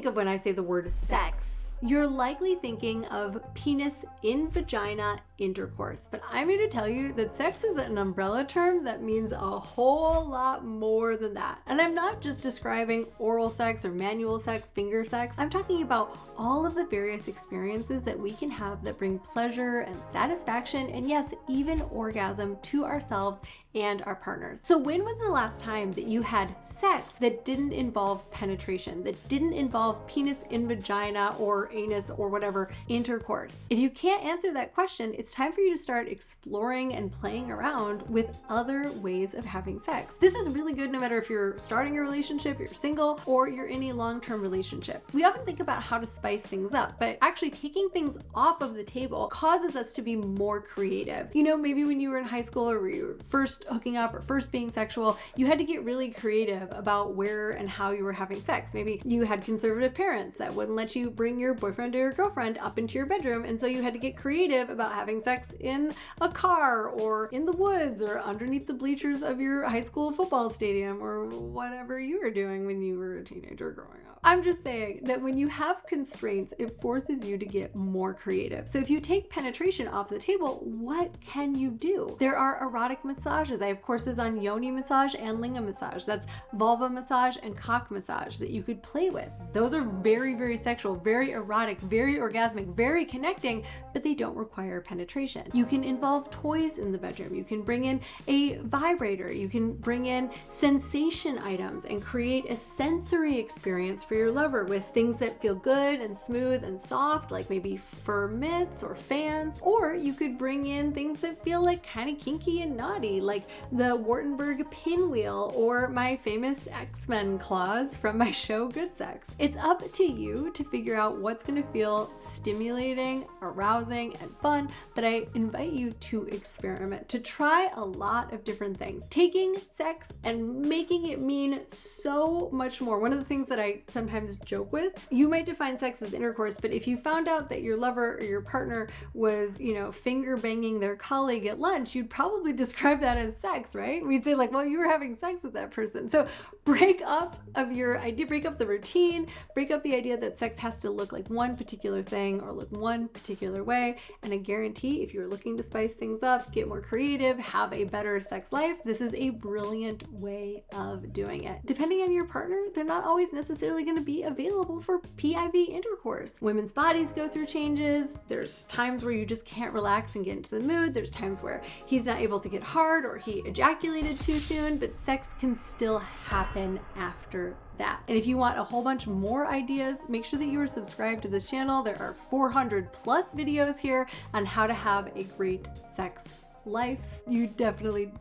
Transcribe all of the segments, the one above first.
think of when I say the word sex? You're likely thinking of penis in vagina intercourse, but I'm here to tell you that sex is an umbrella term that means a whole lot more than that. And I'm not just describing oral sex or manual sex, finger sex. I'm talking about all of the various experiences that we can have that bring pleasure and satisfaction, and yes, even orgasm to ourselves and our partners. So when was the last time that you had sex that didn't involve penetration, that didn't involve penis in vagina or anus or whatever intercourse? If you can't answer that question, it's time for you to start exploring and playing around with other ways of having sex. This is really good no matter if you're starting a relationship, you're single, or you're in a long-term relationship. We often think about how to spice things up, but actually taking things off of the table causes us to be more creative. You know, maybe when you were in high school or you were first hooking up or first being sexual, you had to get really creative about where and how you were having sex. Maybe you had conservative parents that wouldn't let you bring your boyfriend or your girlfriend up into your bedroom, and so you had to get creative about having sex in a car or in the woods or underneath the bleachers of your high school football stadium or whatever you were doing when you were a teenager growing up. I'm just saying that when you have constraints, it forces you to get more creative. So if you take penetration off the table, what can you do? There are erotic massages. I have courses on YONI massage and Lingam massage. That's vulva massage and cock massage that you could play with. Those are very, very sexual, very erotic, very orgasmic, very connecting, but they don't require penetration. You can involve toys in the bedroom. You can bring in a vibrator. You can bring in sensation items and create a sensory experience for your lover with things that feel good and smooth and soft, like maybe fur mitts or fans. Or you could bring in things that feel like kind of kinky and naughty, like the Wartenberg pinwheel or my famous X-Men claws from my show Good Sex. It's up to you to figure out what's going to feel stimulating, arousing, and fun, but I invite you to experiment, to try a lot of different things, taking sex and making it mean so much more. One of the things that I sometimes joke with, you might define sex as intercourse, but if you found out that your lover or your partner was, finger banging their colleague at lunch, you'd probably describe that as sex, right? We'd say like, well, you were having sex with that person. So break up the routine, break up the idea that sex has to look like one particular thing or look one particular way. And I guarantee if you're looking to spice things up, get more creative, have a better sex life, this is a brilliant way of doing it. Depending on your partner, they're not always necessarily going to be available for PIV intercourse. Women's bodies go through changes. There's times where you just can't relax and get into the mood. There's times where he's not able to get hard or he ejaculated too soon, but sex can still happen after that. And if you want a whole bunch more ideas, make sure that you are subscribed to this channel. There are 400 plus videos here on how to have a great sex life. You definitely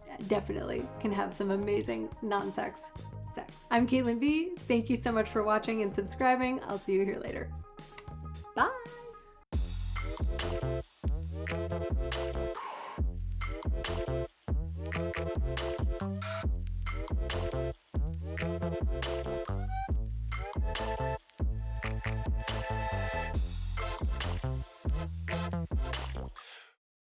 can have some amazing non-sex sex. I'm Caitlin B. Thank you so much for watching and subscribing. I'll see you here later. Bye.